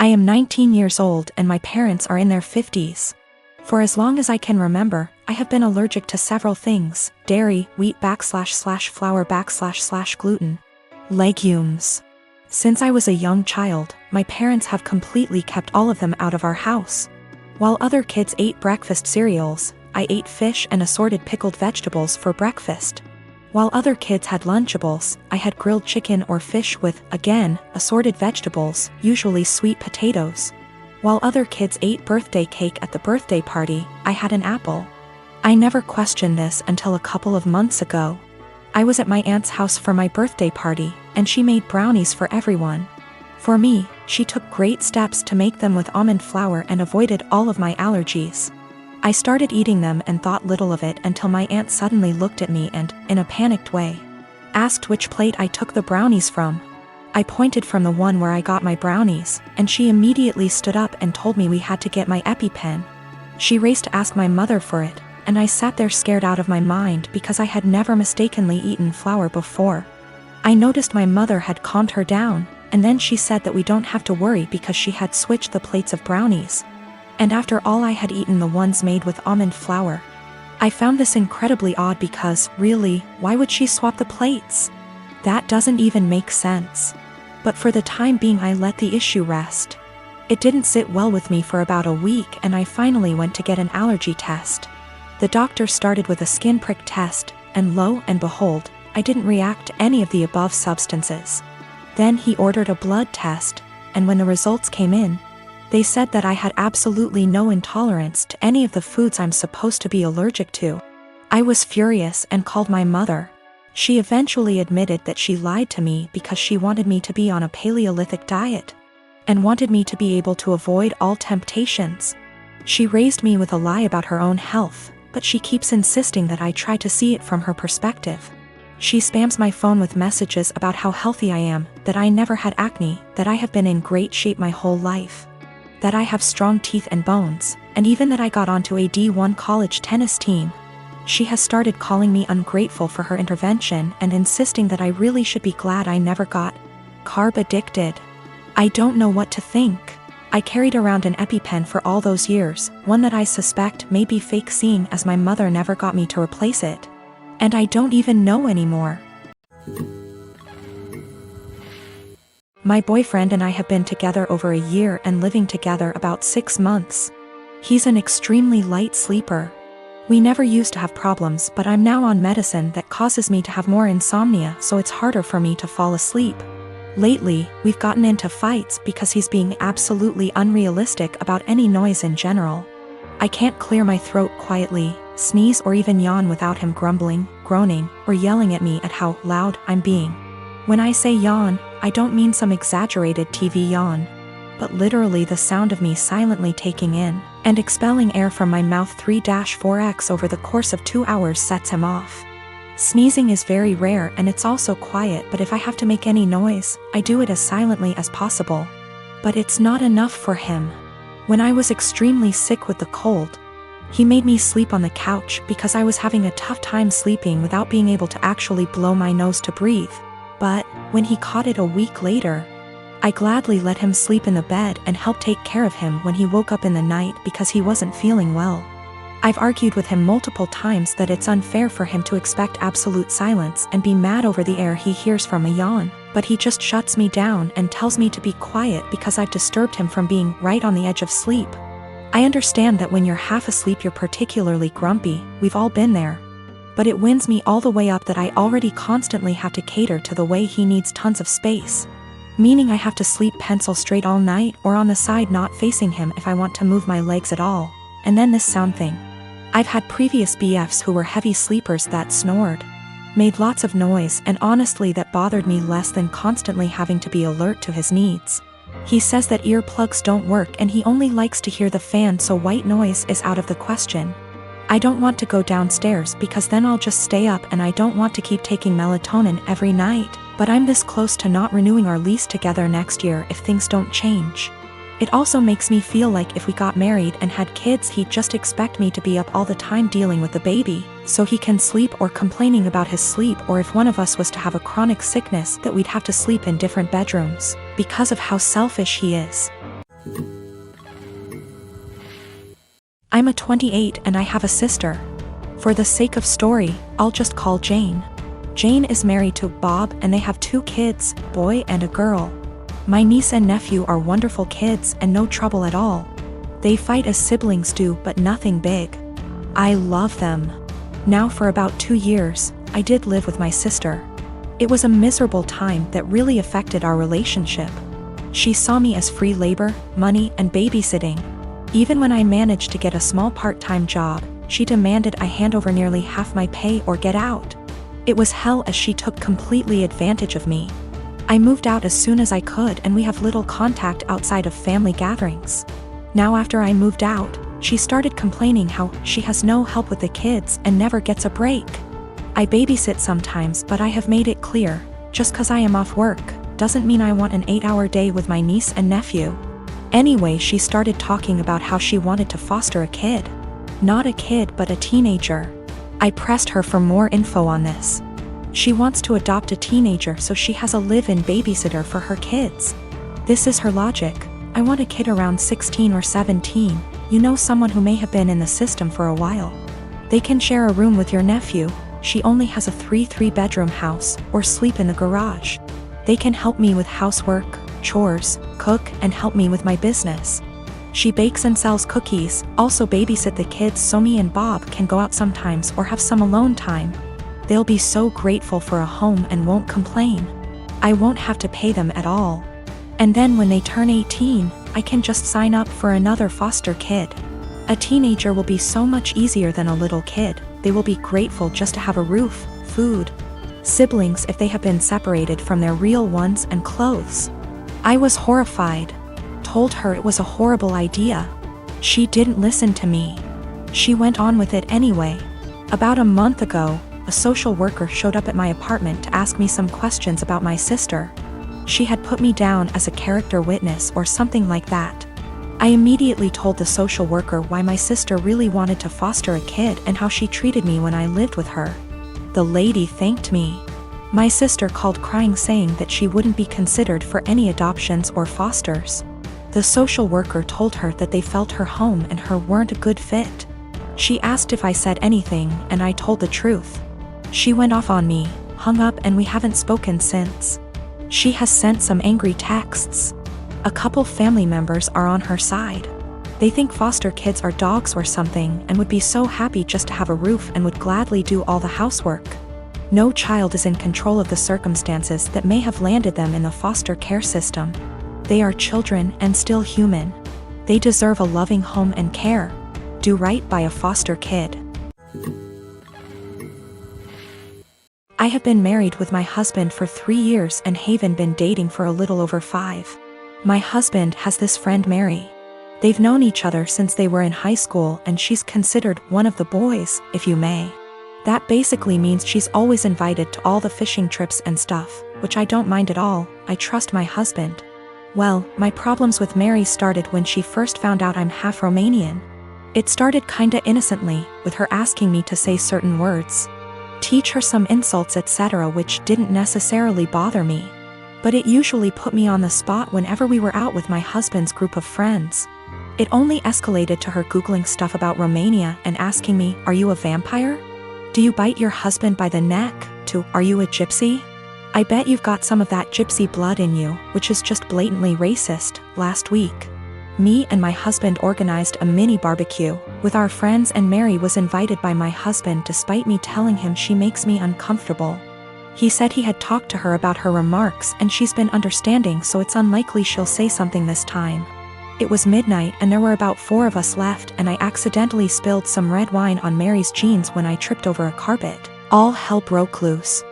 I am 19 years old and my parents are in their 50s. For as long as I can remember, I have been allergic to several things: dairy, wheat / flour / gluten, legumes. Since I was a young child, my parents have completely kept all of them out of our house. While other kids ate breakfast cereals, I ate fish and assorted pickled vegetables for breakfast. While other kids had Lunchables, I had grilled chicken or fish with, again, assorted vegetables, usually sweet potatoes. While other kids ate birthday cake at the birthday party, I had an apple. I never questioned this until a couple of months ago. I was at my aunt's house for my birthday party, and she made brownies for everyone. For me, she took great steps to make them with almond flour and avoided all of my allergies. I started eating them and thought little of it until my aunt suddenly looked at me and, in a panicked way, asked which plate I took the brownies from. I pointed from the one where I got my brownies, and she immediately stood up and told me we had to get my EpiPen. She raced to ask my mother for it, and I sat there scared out of my mind because I had never mistakenly eaten flour before. I noticed my mother had calmed her down, and then she said that we don't have to worry because she had switched the plates of brownies. And after all, I had eaten the ones made with almond flour. I found this incredibly odd because, really, why would she swap the plates? That doesn't even make sense. But for the time being, I let the issue rest. It didn't sit well with me for about a week, and I finally went to get an allergy test. The doctor started with a skin prick test, and lo and behold, I didn't react to any of the above substances. Then he ordered a blood test, and when the results came in, they said that I had absolutely no intolerance to any of the foods I'm supposed to be allergic to. I was furious and called my mother. She eventually admitted that she lied to me because she wanted me to be on a Paleolithic diet and wanted me to be able to avoid all temptations. She raised me with a lie about her own health, but she keeps insisting that I try to see it from her perspective. She spams my phone with messages about how healthy I am, that I never had acne, that I have been in great shape my whole life, that I have strong teeth and bones, and even that I got onto a D1 college tennis team. She has started calling me ungrateful for her intervention and insisting that I really should be glad I never got carb addicted. I don't know what to think. I carried around an EpiPen for all those years, one that I suspect may be fake, seeing as my mother never got me to replace it. And I don't even know anymore. My boyfriend and I have been together over a year and living together about 6 months. He's an extremely light sleeper. We never used to have problems, but I'm now on medicine that causes me to have more insomnia, so it's harder for me to fall asleep. Lately, we've gotten into fights because he's being absolutely unrealistic about any noise in general. I can't clear my throat quietly, sneeze, or even yawn without him grumbling, groaning, or yelling at me at how loud I'm being. When I say yawn, I don't mean some exaggerated TV yawn, but literally the sound of me silently taking in and expelling air from my mouth 3-4x over the course of 2 hours sets him off. Sneezing is very rare and it's also quiet, but if I have to make any noise, I do it as silently as possible. But it's not enough for him. When I was extremely sick with the cold, he made me sleep on the couch because I was having a tough time sleeping without being able to actually blow my nose to breathe. But when he caught it a week later, I gladly let him sleep in the bed and helped take care of him when he woke up in the night because he wasn't feeling well. I've argued with him multiple times that it's unfair for him to expect absolute silence and be mad over the air he hears from a yawn, but he just shuts me down and tells me to be quiet because I've disturbed him from being right on the edge of sleep. I understand that when you're half asleep you're particularly grumpy, we've all been there. But it winds me all the way up that I already constantly have to cater to the way he needs tons of space. Meaning I have to sleep pencil straight all night or on the side not facing him if I want to move my legs at all. And then this sound thing. I've had previous BFs who were heavy sleepers that snored, made lots of noise, and honestly that bothered me less than constantly having to be alert to his needs. He says that earplugs don't work and he only likes to hear the fan, so white noise is out of the question. I don't want to go downstairs because then I'll just stay up, and I don't want to keep taking melatonin every night, but I'm this close to not renewing our lease together next year if things don't change. It also makes me feel like if we got married and had kids he'd just expect me to be up all the time dealing with the baby, so he can sleep, or complaining about his sleep, or if one of us was to have a chronic sickness that we'd have to sleep in different bedrooms, because of how selfish he is. I'm a 28 and I have a sister. For the sake of story, I'll just call Jane. Jane is married to Bob and they have 2 kids, boy and a girl. My niece and nephew are wonderful kids and no trouble at all. They fight as siblings do, but nothing big. I love them. Now for about 2 years, I did live with my sister. It was a miserable time that really affected our relationship. She saw me as free labor, money, and babysitting. Even when I managed to get a small part-time job, she demanded I hand over nearly half my pay or get out. It was hell as she took completely advantage of me. I moved out as soon as I could and we have little contact outside of family gatherings. Now after I moved out, she started complaining how she has no help with the kids and never gets a break. I babysit sometimes, but I have made it clear, just 'cause I am off work, doesn't mean I want an 8-hour day with my niece and nephew. Anyway, she started talking about how she wanted to foster a kid. Not a kid, but a teenager. I pressed her for more info on this. She wants to adopt a teenager so she has a live-in babysitter for her kids. This is her logic. I want a kid around 16 or 17, someone who may have been in the system for a while. They can share a room with your nephew. She only has a 3-bedroom house, or sleep in the garage. They can help me with housework, chores, cook, and help me with my business. She bakes and sells cookies, also babysit the kids so me and Bob can go out sometimes or have some alone time. They'll be so grateful for a home and won't complain. I won't have to pay them at all. And then when they turn 18, I can just sign up for another foster kid. A teenager will be so much easier than a little kid. They will be grateful just to have a roof, food, siblings if they have been separated from their real ones, and clothes. I was horrified. Told her it was a horrible idea. She didn't listen to me. She went on with it anyway. About a month ago, a social worker showed up at my apartment to ask me some questions about my sister. She had put me down as a character witness or something like that. I immediately told the social worker why my sister really wanted to foster a kid and how she treated me when I lived with her. The lady thanked me. My sister called crying, saying that she wouldn't be considered for any adoptions or fosters. The social worker told her that they felt her home and her weren't a good fit. She asked if I said anything, and I told the truth. She went off on me, hung up, and we haven't spoken since. She has sent some angry texts. A couple family members are on her side. They think foster kids are dogs or something and would be so happy just to have a roof and would gladly do all the housework. No child is in control of the circumstances that may have landed them in the foster care system. They are children and still human. They deserve a loving home and care. Do right by a foster kid. I have been married with my husband for 3 years and Haven been dating for a little over 5. My husband has this friend Mary. They've known each other since they were in high school and she's considered one of the boys, if you may. That basically means she's always invited to all the fishing trips and stuff, which I don't mind at all. I trust my husband. Well, my problems with Mary started when she first found out I'm half Romanian. It started kinda innocently, with her asking me to say certain words, teach her some insults, etc., which didn't necessarily bother me. But it usually put me on the spot whenever we were out with my husband's group of friends. It only escalated to her Googling stuff about Romania and asking me, "Are you a vampire? Do you bite your husband by the neck?" to, "Are you a gypsy? I bet you've got some of that gypsy blood in you," which is just blatantly racist. Last week, me and my husband organized a mini barbecue with our friends and Mary was invited by my husband despite me telling him she makes me uncomfortable. He said he had talked to her about her remarks and she's been understanding, so it's unlikely she'll say something this time. It was midnight and there were about 4 of us left and I accidentally spilled some red wine on Mary's jeans when I tripped over a carpet. All hell broke loose.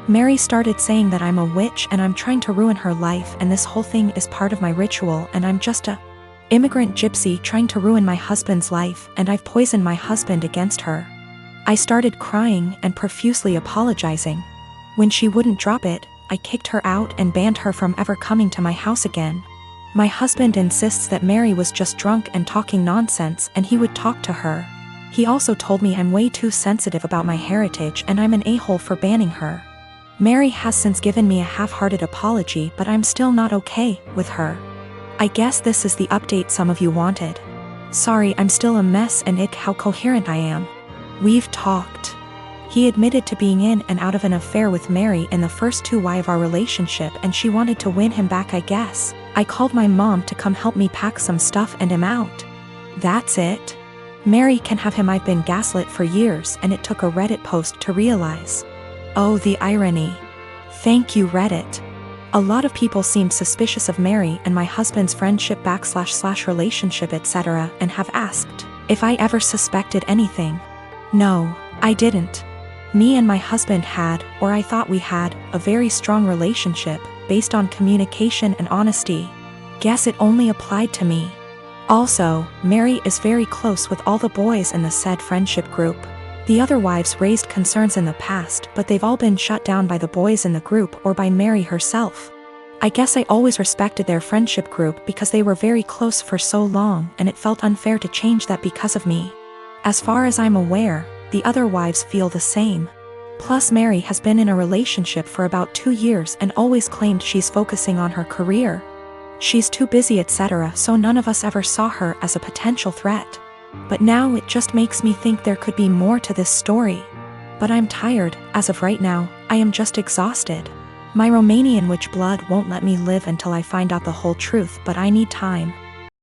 Mary started saying that I'm a witch and I'm trying to ruin her life and this whole thing is part of my ritual and I'm just a immigrant gypsy trying to ruin my husband's life and I've poisoned my husband against her. I started crying and profusely apologizing. When she wouldn't drop it, I kicked her out and banned her from ever coming to my house again. My husband insists that Mary was just drunk and talking nonsense and he would talk to her. He also told me I'm way too sensitive about my heritage and I'm an a-hole for banning her. Mary has since given me a half-hearted apology, but I'm still not okay with her. I guess this is the update some of you wanted. Sorry, I'm still a mess and ick how coherent I am. We've talked. He admitted to being in and out of an affair with Mary in the first 2 weeks of our relationship, and she wanted to win him back, I guess. I called my mom to come help me pack some stuff and him out. That's it. Mary can have him. I've been gaslit for years, and it took a Reddit post to realize. Oh, the irony. Thank you, Reddit. A lot of people seemed suspicious of Mary and my husband's friendship / relationship, etc., and have asked if I ever suspected anything. No, I didn't. Me and my husband had, or I thought we had, a very strong relationship, based on communication and honesty. Guess it only applied to me. Also, Mary is very close with all the boys in the said friendship group. The other wives raised concerns in the past, but they've all been shut down by the boys in the group or by Mary herself. I guess I always respected their friendship group because they were very close for so long, and it felt unfair to change that because of me. As far as I'm aware, the other wives feel the same. Plus, Mary has been in a relationship for about 2 years and always claimed she's focusing on her career. She's too busy, etc., so none of us ever saw her as a potential threat. But now it just makes me think there could be more to this story. But I'm tired. As of right now, I am just exhausted. My Romanian witch blood won't let me live until I find out the whole truth, but I need time.